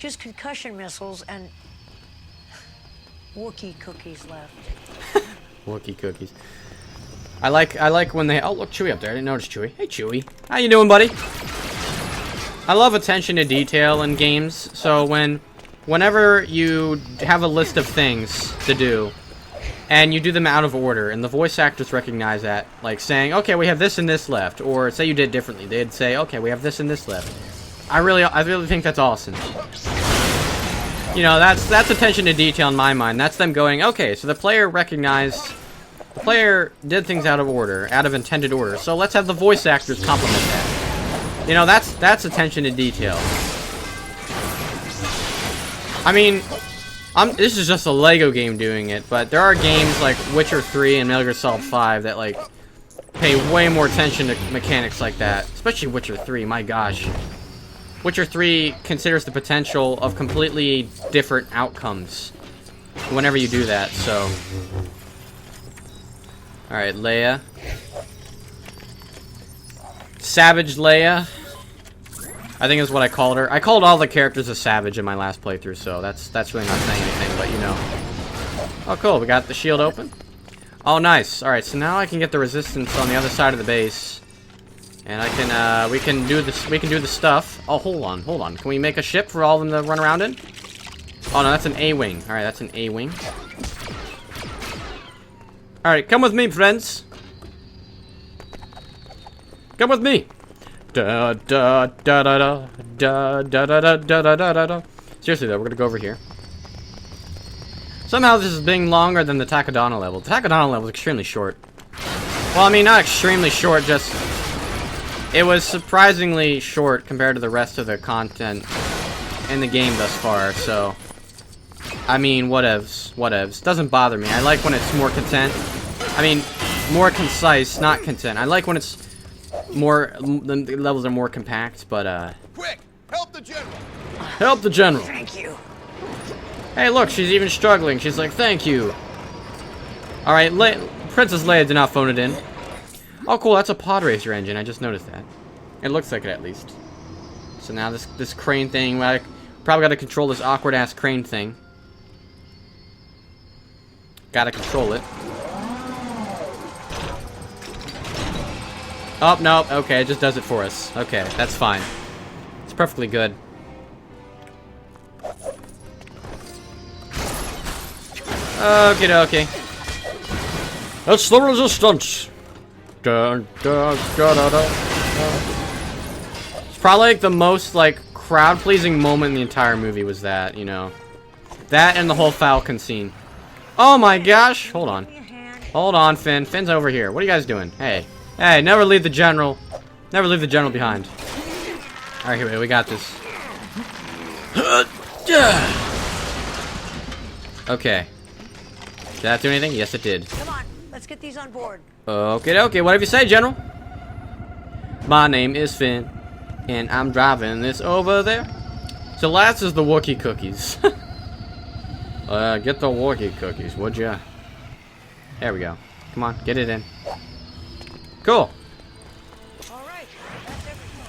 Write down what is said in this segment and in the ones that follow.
just concussion missiles and Wookiee cookies left. Wookiee cookies. I like when they... Oh, look, Chewie up there. I didn't notice Chewie. Hey, Chewie. How you doing, buddy? I love attention to detail in games. So whenever you have a list of things to do, and you do them out of order, and the voice actors recognize that, like saying, okay, we have this and this left, or say you did it differently, they'd say, okay, we have this and this left. I really think that's awesome. You know, that's attention to detail in my mind. That's them going, okay, so the player did things out of order, out of intended order, so let's have the voice actors complement that. You know, that's attention to detail. I mean, this is just a Lego game doing it, but there are games like Witcher 3 and Metal Gear Solid 5 that, like, pay way more attention to mechanics like that. Especially Witcher 3, my gosh. Witcher 3 considers the potential of completely different outcomes whenever you do that, so... Alright, Leia. Savage Leia. I think is what I called her. I called all the characters a savage in my last playthrough, so that's really not saying anything, but you know. Oh, cool. We got the shield open. Oh, nice. All right, so now I can get the resistance on the other side of the base, and I can we can do this. We can do the stuff. Oh, hold on. Can we make a ship for all of them to run around in? Oh no, that's an A-wing. All right, that's an A-wing. All right, come with me, friends. Come with me. Da da da da da da da da da da da da. Seriously though, we're gonna go over here. Somehow this is being longer than the Takodana level. The Takodana level is extremely short. Well, I mean, not extremely short, just... It was surprisingly short compared to the rest of the content in the game thus far, so... I mean, whatevs. Doesn't bother me. I like when it's more content. I mean, more concise, not content. I like when it's more... The levels are more compact, but, Quick! Help the general! Help the general! Thank you. Hey, look, she's even struggling. She's like, thank you. Alright, Princess Leia did not phone it in. Oh, cool, that's a pod racer engine. I just noticed that. It looks like it, at least. So now this crane thing, I probably got to control this awkward-ass crane thing. Gotta control it. Oh, no, okay, it just does it for us. Okay, that's fine. It's perfectly good. Okie dokie. That's the resistance. Dun, dun, da, da, da. It's probably like the most like crowd-pleasing moment in the entire movie was that, you know. That and the whole Falcon scene. Oh my gosh! Hold on. Hold on, Finn. Finn's over here. What are you guys doing? Hey. Hey, never leave the general. Never leave the general behind. Alright, here we got this. Okay. Did that do anything? Yes, it did. Come on, let's get these on board. Okay, whatever you say, General. My name is Finn, and I'm driving this over there. So last is the Wookiee cookies. Get the Wookiee cookies, would ya? There we go. Come on, get it in. Cool. All right, that's everything.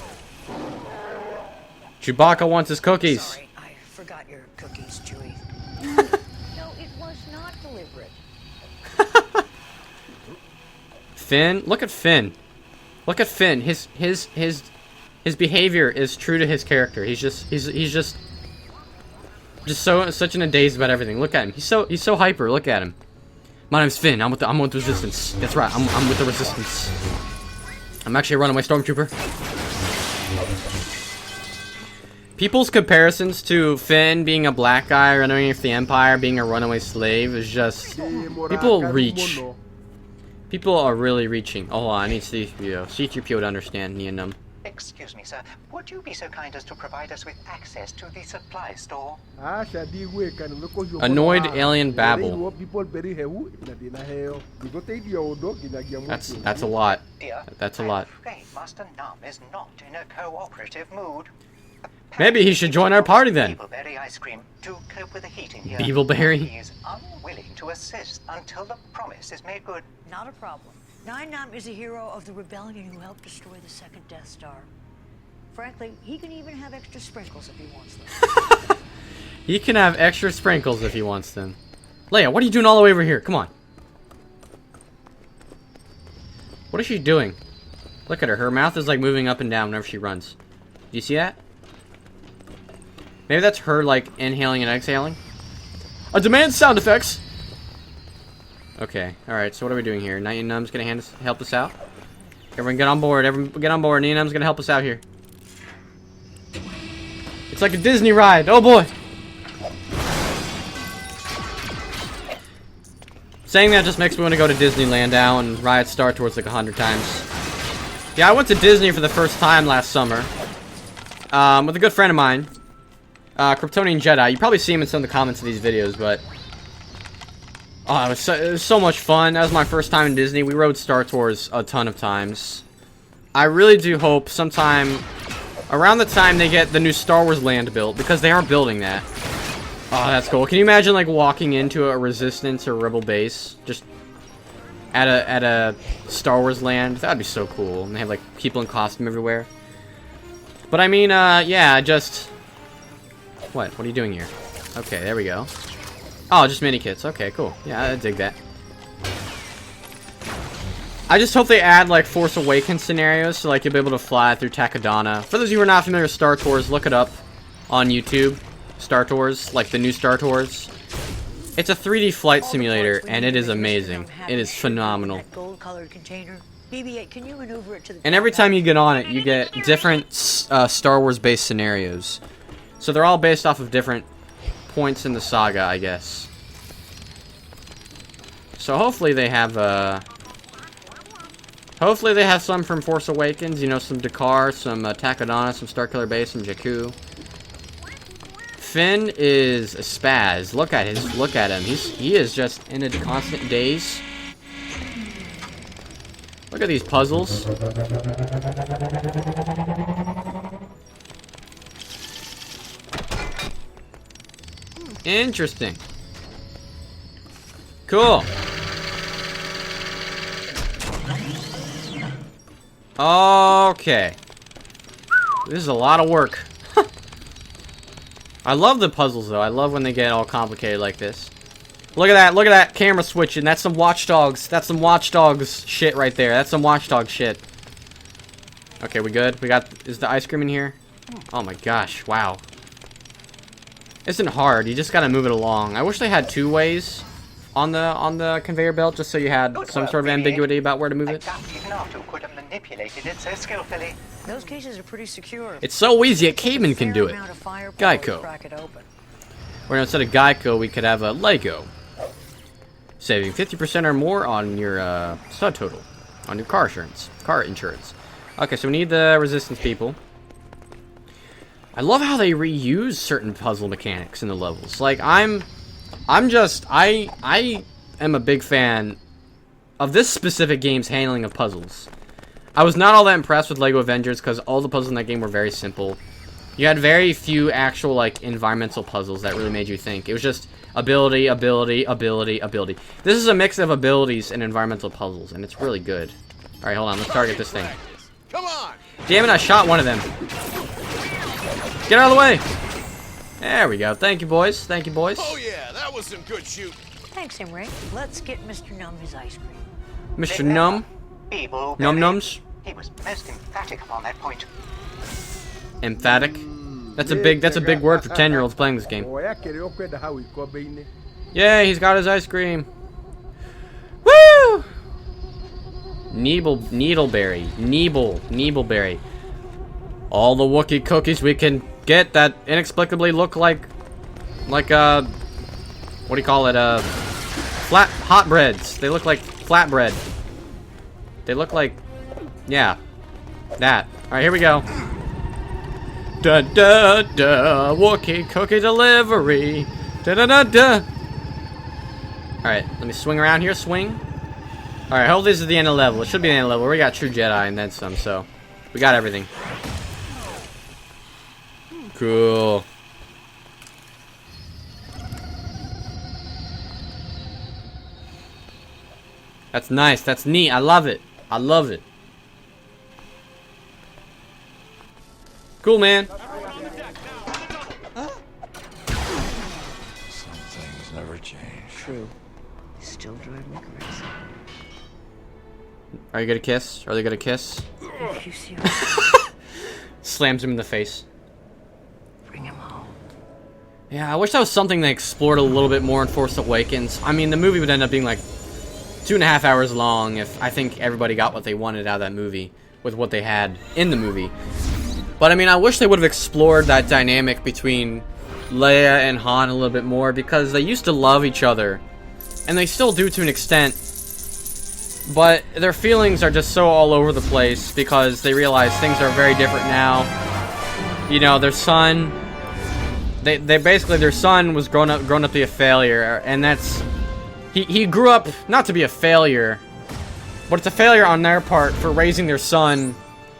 Chewbacca wants his cookies. Sorry, I forgot your cookies, Chewie. No, it was not deliberate. Finn, look at Finn. Look at Finn. His behavior is true to his character. He's just such in a daze about everything. Look at him. He's so hyper. Look at him. My name's Finn. I'm with the Resistance. That's right. I'm with the Resistance. I'm actually a runaway stormtrooper. People's comparisons to Finn being a black guy running for the Empire, being a runaway slave, is just... People reach. People are really reaching. Oh, I need C-3PO. C-3PO to understand me and them. Excuse me, sir. Would you be so kind as to provide us with access to the supply store? Annoyed alien babble. That's a lot. Dear, That's a lot. I'm afraid Master Nam is not in a cooperative mood. Maybe he should join our party then. Beebleberry ice cream to cope with the heating here. Beebleberry? He is unwilling to assist until the promise is made good. Not a problem. Nam is a hero of the rebellion who helped destroy the second Death Star. Frankly, he can even have extra sprinkles if he wants them. He can have extra sprinkles if he wants them. Leia, what are you doing all the way over here? Come on. What is she doing? Look at her. Her mouth is like moving up and down whenever she runs. Do you see that? Maybe that's her like inhaling and exhaling. I demand sound effects. Okay. All right. So what are we doing here? Night Num's gonna help us out. Everyone get on board. Everyone get on board. Night Num's gonna help us out here. It's like a Disney ride. Oh boy. Saying that just makes me want to go to Disneyland now and ride Star Tours like 100 times. Yeah, I went to Disney for the first time last summer. With a good friend of mine. Kryptonian Jedi. You probably see him in some of the comments of these videos, but... Oh, it was so much fun. That was my first time in Disney. We rode Star Tours a ton of times. I really do hope sometime... around the time they get the new Star Wars land built, because they are building that. Oh, that's cool. Can you imagine, like, walking into a Resistance or Rebel base? Just at a Star Wars land? That'd be so cool. And they have, like, people in costume everywhere. But, I mean, yeah, just... What are you doing here? Okay, there we go. Oh, just mini kits. Okay, cool. Yeah, I dig that. I just hope they add, like, Force Awakens scenarios, so, like, you'll be able to fly through Takodana. For those of you who are not familiar with Star Tours, look it up on YouTube. Star Tours, like the new Star Tours. It's a 3D flight simulator, and it is amazing. It is phenomenal. And every time you get on it, you get different Star Wars-based scenarios. So they're all based off of different points in the saga, I guess. So hopefully they have some from Force Awakens, you know, some Dakar, some Takodana, some Starkiller Base, and Jakku. Finn is a spaz. Look at him. He is just in a constant daze. Look at these puzzles. Interesting. Cool. Okay. This is a lot of work. I love the puzzles, though. I love when they get all complicated like this. Look at that. Look at that camera switching. That's some Watch Dogs. That's some Watch Dogs shit right there. That's some Watch Dog shit. Okay, we good? We got... Is the ice cream in here? Oh my gosh. Wow. Isn't hard. You just gotta move it along. I wish they had 2 ways on the conveyor belt, just so you had some sort of ambiguity about where to move it. Those cases are pretty secure. It's so easy, a caveman can do it. Geico. Where instead of Geico, we could have a Lego. Saving 50% or more on your stud total. On your car insurance. Okay, so we need the Resistance people. I love how they reuse certain puzzle mechanics in the levels. Like, I am a big fan of this specific game's handling of puzzles. I was not all that impressed with LEGO Avengers because all the puzzles in that game were very simple. You had very few actual, like, environmental puzzles that really made you think. It was just ability, ability, ability, ability. This is a mix of abilities and environmental puzzles, and it's really good. Alright, hold on. Let's target this thing. Come on! Damn it, I shot one of them. Get out of the way! There we go. Thank you, boys. Thank you, boys. Oh, yeah, that was some good shooting. Thanks, Imre. Let's get Mr. Num his ice cream. Mr. Num? Num Nums? He was most emphatic upon that point. Emphatic? That's a big word for 10-year-olds playing this game. Yeah, he's got his ice cream. Woo! Needleberry. All the Wookiee cookies we can get that inexplicably look like what do you call it? Flat hot breads. They look like flatbread. They look like, yeah, that. All right, here we go. Da da da, Wookiee cookie delivery. Da da da da. All right, let me swing around here. Swing. All right, hopefully this is the end of the level. It should be the end of the level. We got True Jedi and then some, so we got everything. Cool. That's nice. That's neat. I love it. I love it. Cool, man. True. Still drive me crazy. Are you gonna kiss? Are they gonna kiss? If you seriously Slams him in the face. bring him home. Yeah, I wish that was something they explored a little bit more in Force Awakens. I mean, the movie would end up being like 2.5 hours long if I think everybody got what they wanted out of that movie with what they had in the movie. But I mean, I wish they would have explored that dynamic between Leia and Han a little bit more, because they used to love each other, and they still do to an extent, but their feelings are just so all over the place because they realize things are very different now. You know, their son, they basically, their son was grown up to be a failure, and that's, he grew up not to be a failure, but it's a failure on their part for raising their son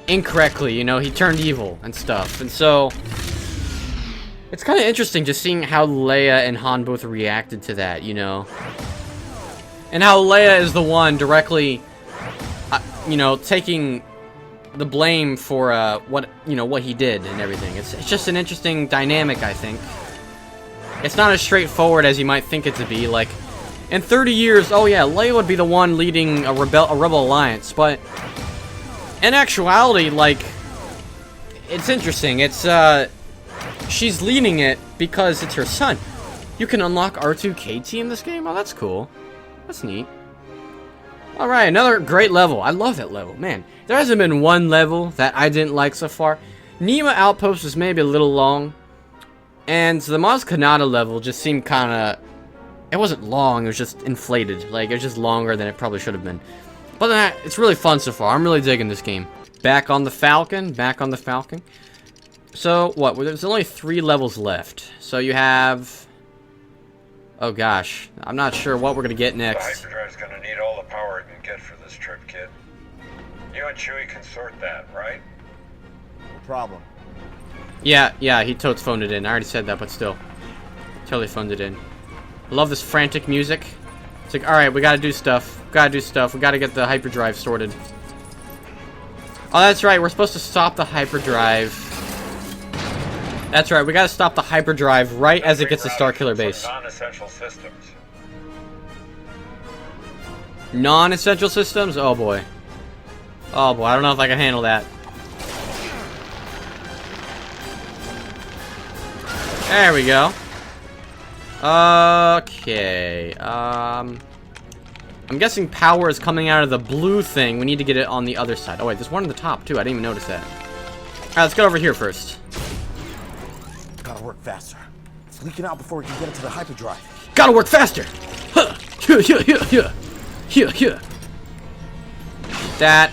incorrectly. You know, he turned evil and stuff, and so it's kind of interesting just seeing how Leia and Han both reacted to that, you know, and how Leia is the one directly, you know, taking the blame for what he did and everything. It's just an interesting dynamic, I think. It's not as straightforward as you might think it to be. Like, in 30 years, oh yeah, Leia would be the one leading a rebel alliance, but in actuality, like, it's interesting. It's she's leading it because it's her son. You can unlock R2-KT in this game? Oh, that's cool. That's neat. Alright, another great level. I love that level. Man, there hasn't been one level that I didn't like so far. Nima Outpost was maybe a little long, and the Maz Kanata level just seemed kind of... It wasn't long, it was just inflated. Like, it was just longer than it probably should have been. But that, it's really fun so far. I'm really digging this game. Back on the Falcon. So, what? There's only 3 levels left. So you have... Oh gosh. I'm not sure what we're going to get The next. hyperdrive's gonna need all the power it can get for this trip, kid. You and Chewie can sort that, right? No problem. Yeah, he totes phoned it in. I already said that, but still. Totally phoned it in. I love this frantic music. It's like, alright, we gotta do stuff. We gotta get the hyperdrive sorted. Oh, that's right, we're supposed to stop the hyperdrive. That's right, we gotta stop the hyperdrive right as it gets to Starkiller Base. Non-essential systems. Non-essential systems? Oh boy. Oh boy, I don't know if I can handle that. There we go. Okay. I'm guessing power is coming out of the blue thing. We need to get it on the other side. Oh wait, there's one on the top too. I didn't even notice that. Alright, let's get over here first. Gotta work faster. It's leaking out before we can get it to the hyperdrive. Gotta work faster! Huh! Here. That.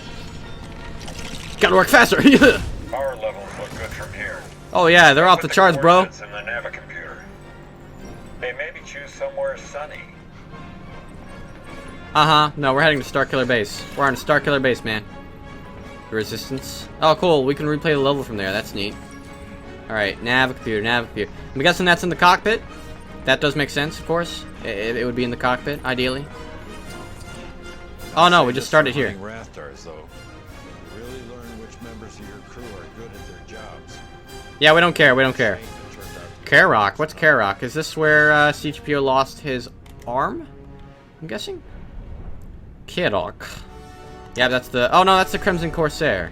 Gotta work faster! Power levels look good from here. Oh yeah, they're off the charts, bro. It's in the Navicomputer. Hey, maybe choose somewhere sunny. No, we're heading to Starkiller Base. We're on Starkiller Base, man. The Resistance. Oh, cool. We can replay the level from there. That's neat. Alright, Navicomputer. I'm guessing that's in the cockpit. That does make sense, of course. It would be in the cockpit, ideally. Oh no, we just started here. Raftars, though. You really learn which members of your crew are good at their jobs. Yeah, we don't care. Karok. What's Karok? Is this where C-3PO lost his arm? I'm guessing? Karok. Yeah, that's the... Oh no, that's the Crimson Corsair.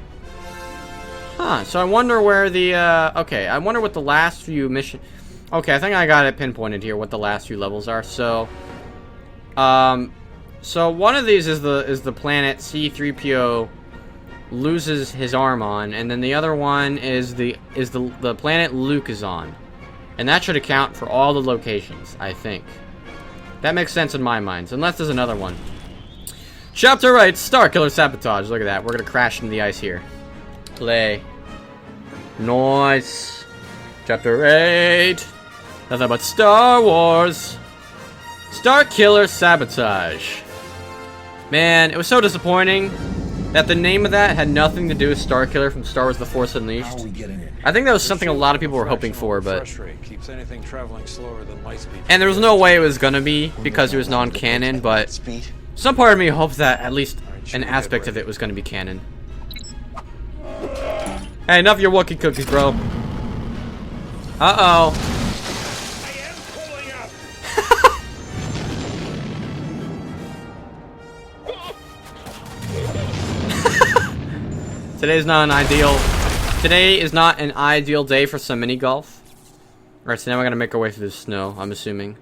Huh, so I wonder where the... Okay, I wonder what the last few mission... Okay, I think I got it pinpointed here, what the last few levels are. So... So one of these is the planet C-3PO loses his arm on, and then the other one is the planet Luke is on. And that should account for all the locations, I think. That makes sense in my mind, unless there's another one. Chapter 8, Starkiller Sabotage. Look at that. We're gonna crash into the ice here. Play. Nice. Chapter 8. Nothing but Star Wars. Starkiller Sabotage. Man, it was so disappointing that the name of that had nothing to do with Starkiller from Star Wars The Force Unleashed. I think that was something a lot of people were hoping for, but... Keeps anything traveling slower than light speed. And there was no way it was gonna be, because it was non-canon, but... Some part of me hopes that at least an aspect of it was gonna be canon. Hey, enough of your Wookiee cookies, bro. Uh-oh. Today is not an ideal day for some mini golf. Alright, so now we're gonna make our way through the snow, I'm assuming.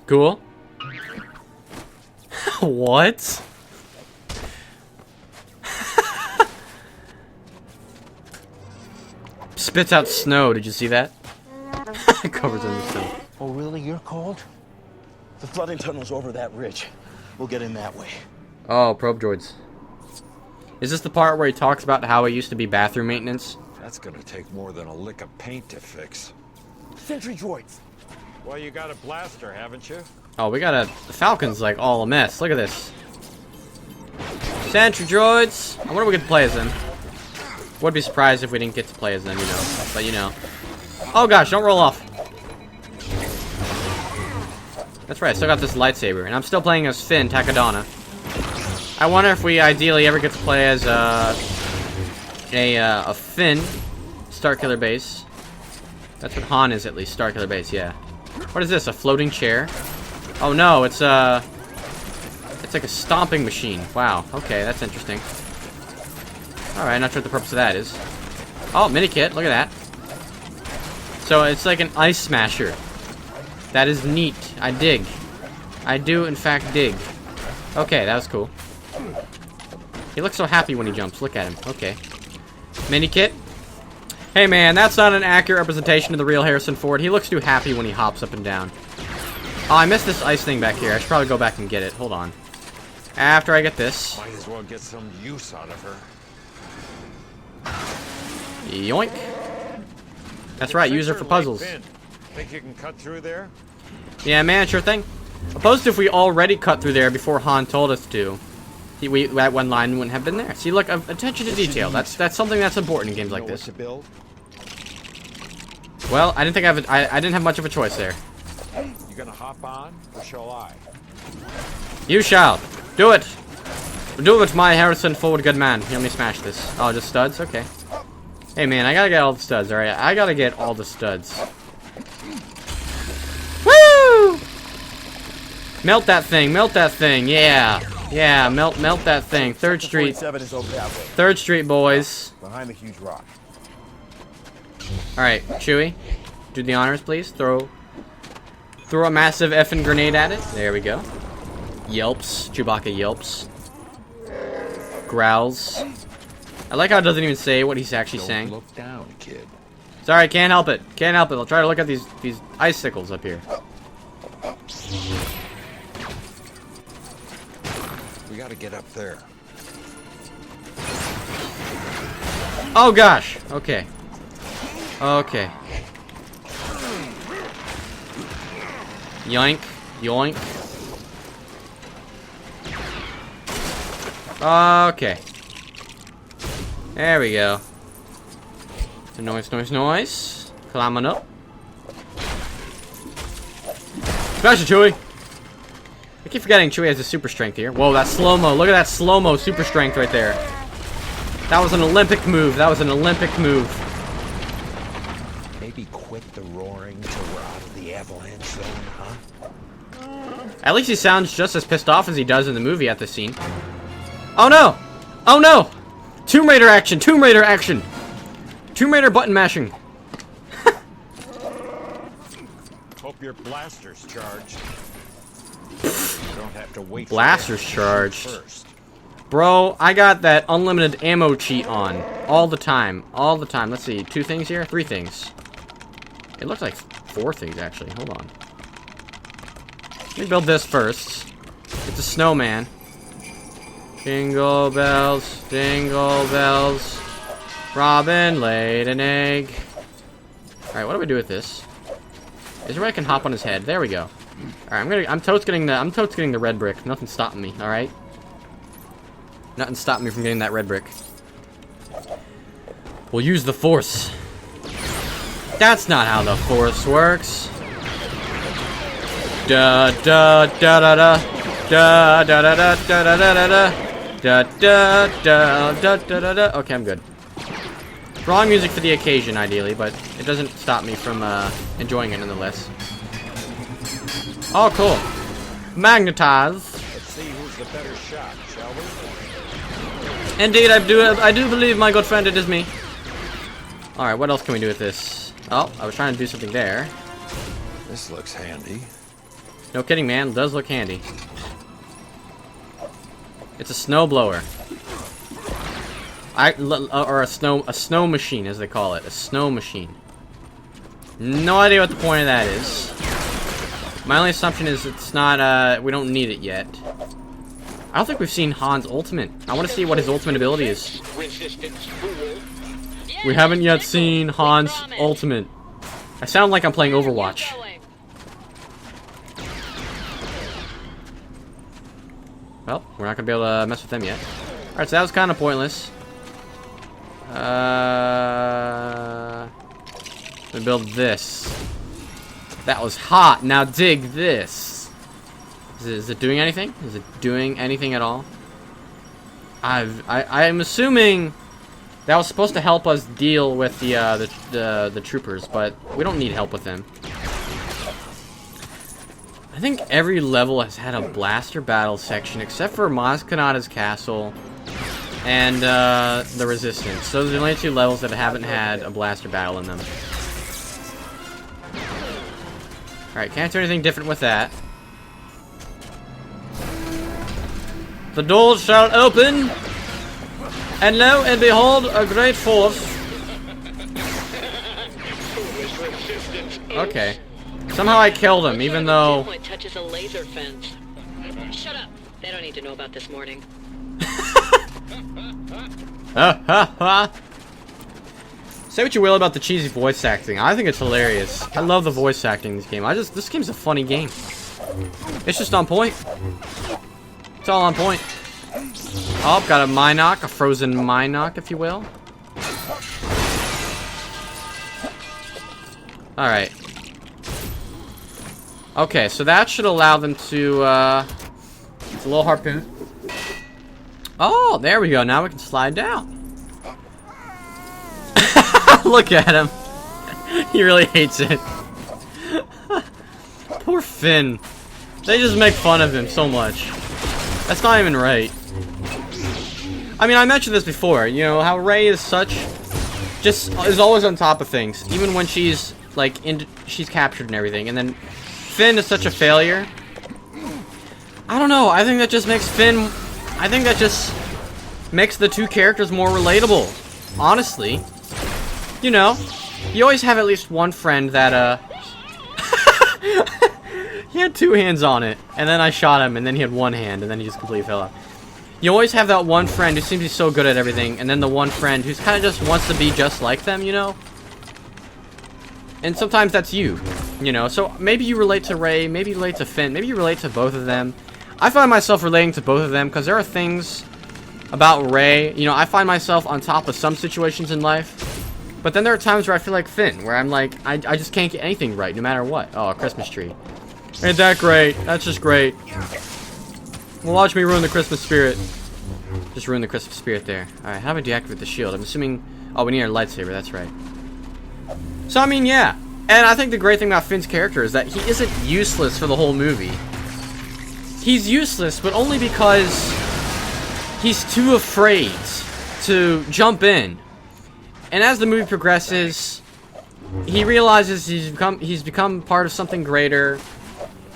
Cool. What? Spits out snow, did you see that? It covers in the snow. Oh, really? You're cold? The flooding tunnel's over that ridge. We'll get in that way. Oh, probe droids. Is this the part where he talks about how it used to be bathroom maintenance? That's gonna take more than a lick of paint to fix. Sentry droids. Well, you got a blaster, haven't you? Oh, we got a... The Falcon's like all a mess. Look at this. Sentry droids. I wonder if we could play as them. Would be surprised if we didn't get to play as them, you know. But you know. Oh gosh, don't roll off. That's right, I still got this lightsaber. And I'm still playing as Finn Takadana. I wonder if we ideally ever get to play as a Finn Starkiller Base. That's what Han is, at least. Starkiller Base, yeah. What is this? A floating chair? Oh no, it's like a stomping machine. Wow. Okay, that's interesting. Alright, not sure what the purpose of that is. Oh, mini kit. Look at that. So it's like an ice smasher. That is neat. I dig. I do, in fact, dig. Okay, that was cool. He looks so happy when he jumps. Look at him. Okay. Mini kit. Hey man, that's not an accurate representation of the real Harrison Ford. He looks too happy when he hops up and down. Oh, I missed this ice thing back here. I should probably go back and get it. Hold on. After I get this. Might as well get some use out of her. Yoink. That's right, use her for puzzles. Think you can cut through there? Yeah, man, sure thing. Opposed if we already cut through there before Han told us to. That one line wouldn't have been there. See, look, attention to detail. That's something that's important in games like this. Well, I didn't think I didn't have much of a choice there. You gonna hop on, or shall I? You shall. Do it. Do it, my Harrison Ford good man. Let me smash this. Oh, just studs? Okay. Hey, man, I gotta get all the studs, alright? I gotta get all the studs. Woo! Melt that thing, yeah. Yeah, melt that thing. 3rd Street. 47 is over that way. 3rd Street, boys. Behind the huge rock. Alright, Chewie. Do the honors, please. Throw a massive effing grenade at it. There we go. Yelps. Chewbacca yelps. Growls. I like how it doesn't even say what he's actually saying. Look down, kid. Sorry, can't help it. Can't help it. I'll try to look at these icicles up here. We gotta get up there. Oh gosh. Okay. Okay. Yoink. Yoink. Okay. There we go. Noise, noise, noise. Climbing up. Smash it, Chewie! I keep forgetting Chewie has a super strength here. Whoa, that slow-mo. Look at that slow-mo super strength right there. That was an Olympic move. That was an Olympic move. Maybe quit the roaring till we're out of the avalanche zone, huh? At least he sounds just as pissed off as he does in the movie at this scene. Oh no! Oh no! Tomb Raider action! Tomb Raider action! Tomb Raider button mashing. Hope your blaster's charged. You don't have to wait. Blaster's charged. First. Bro, I got that unlimited ammo cheat on. All the time. All the time. Let's see. 2 things here? 3 things. It looks like 4 things, actually. Hold on. Let me build this first. It's a snowman. Jingle bells. Jingle bells. Robin laid an egg. Alright, what do we do with this? Is there a way I can hop on his head? There we go. Alright, I'm totes getting the red brick. Nothing's stopping me, alright? Nothing stopping me from getting that red brick. We'll use the Force. That's not how the Force works. Da da da da da da da da da da da da da da da da da. Okay, I'm good. Wrong music for the occasion, ideally, but it doesn't stop me from enjoying it nonetheless. Oh, cool. Magnetize. Let's see who's the better shot, shall we? Indeed, I do believe, my good friend, it is me. Alright, what else can we do with this? Oh, I was trying to do something there. This looks handy. No kidding, man. It does look handy. It's a snow blower. Or a snow machine, as they call it. A snow machine. No idea what the point of that is. My only assumption is it's not, we don't need it yet. I don't think we've seen Han's ultimate. I want to see what his ultimate ability is. We haven't yet seen Han's ultimate. I sound like I'm playing Overwatch. Well, we're not gonna be able to mess with them yet. Alright, so that was kind of pointless. Let me build this. That was hot. Now dig this. Is it doing anything? Is it doing anything at all? I'm assuming that was supposed to help us deal with the troopers, but we don't need help with them. I think every level has had a blaster battle section except for Maz Kanata's castle and the Resistance. Those are the only two levels that haven't had a blaster battle in them. Alright, can't do anything different with that. The doors shall open, and lo and behold, a great force. Okay. Somehow I killed him, even though... touches a laser fence. Shut up. They don't need to know about this morning. Say what you will about the cheesy voice acting. I think it's hilarious. I love the voice acting in this game. This game's a funny game. It's just on point. It's all on point. Oh, got a Minoc, a frozen Minoc, if you will. Alright. Okay, so that should allow them to, it's a little harpoon. Oh, there we go. Now we can slide down. Look at him. He really hates it. Poor Finn. They just make fun of him so much. That's not even right. I mean, I mentioned this before. You know, how Rey is is always on top of things. Even when she's, like, she's captured and everything. And then Finn is such a failure. I don't know. I think that just makes the two characters more relatable. Honestly. You know, you always have at least one friend that, he had two hands on it, and then I shot him, and then he had one hand, and then he just completely fell off. You always have that one friend who seems to be so good at everything, and then the one friend who's kind of just wants to be just like them, you know? And sometimes that's you, you know? So maybe you relate to Rey, maybe you relate to Finn, maybe you relate to both of them. I find myself relating to both of them, because there are things about Rey, you know, I find myself on top of some situations in life. But then there are times where I feel like Finn, where I'm like, I just can't get anything right, no matter what. Oh, a Christmas tree. Ain't that great? That's just great. Well, watch me ruin the Christmas spirit. Just ruin the Christmas spirit there. Alright, how do I deactivate the shield? I'm assuming... Oh, we need our lightsaber, that's right. So, I mean, yeah. And I think the great thing about Finn's character is that he isn't useless for the whole movie. He's useless, but only because he's too afraid to jump in. And as the movie progresses, he realizes he's become part of something greater.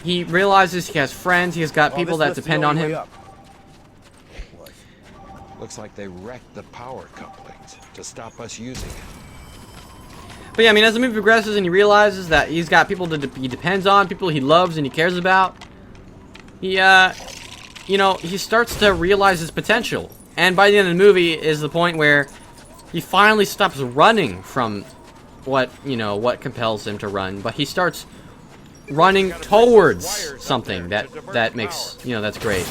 He realizes he has friends, he has got people that depend on him. Looks like they wrecked the power couplings to stop us using it. But yeah, I mean, as the movie progresses and he realizes that he's got people he depends on, people he loves and he cares about, he, you know, he starts to realize his potential. And by the end of the movie is the point where he finally stops running from what compels him to run, but he starts running towards something that makes, you know, that's great.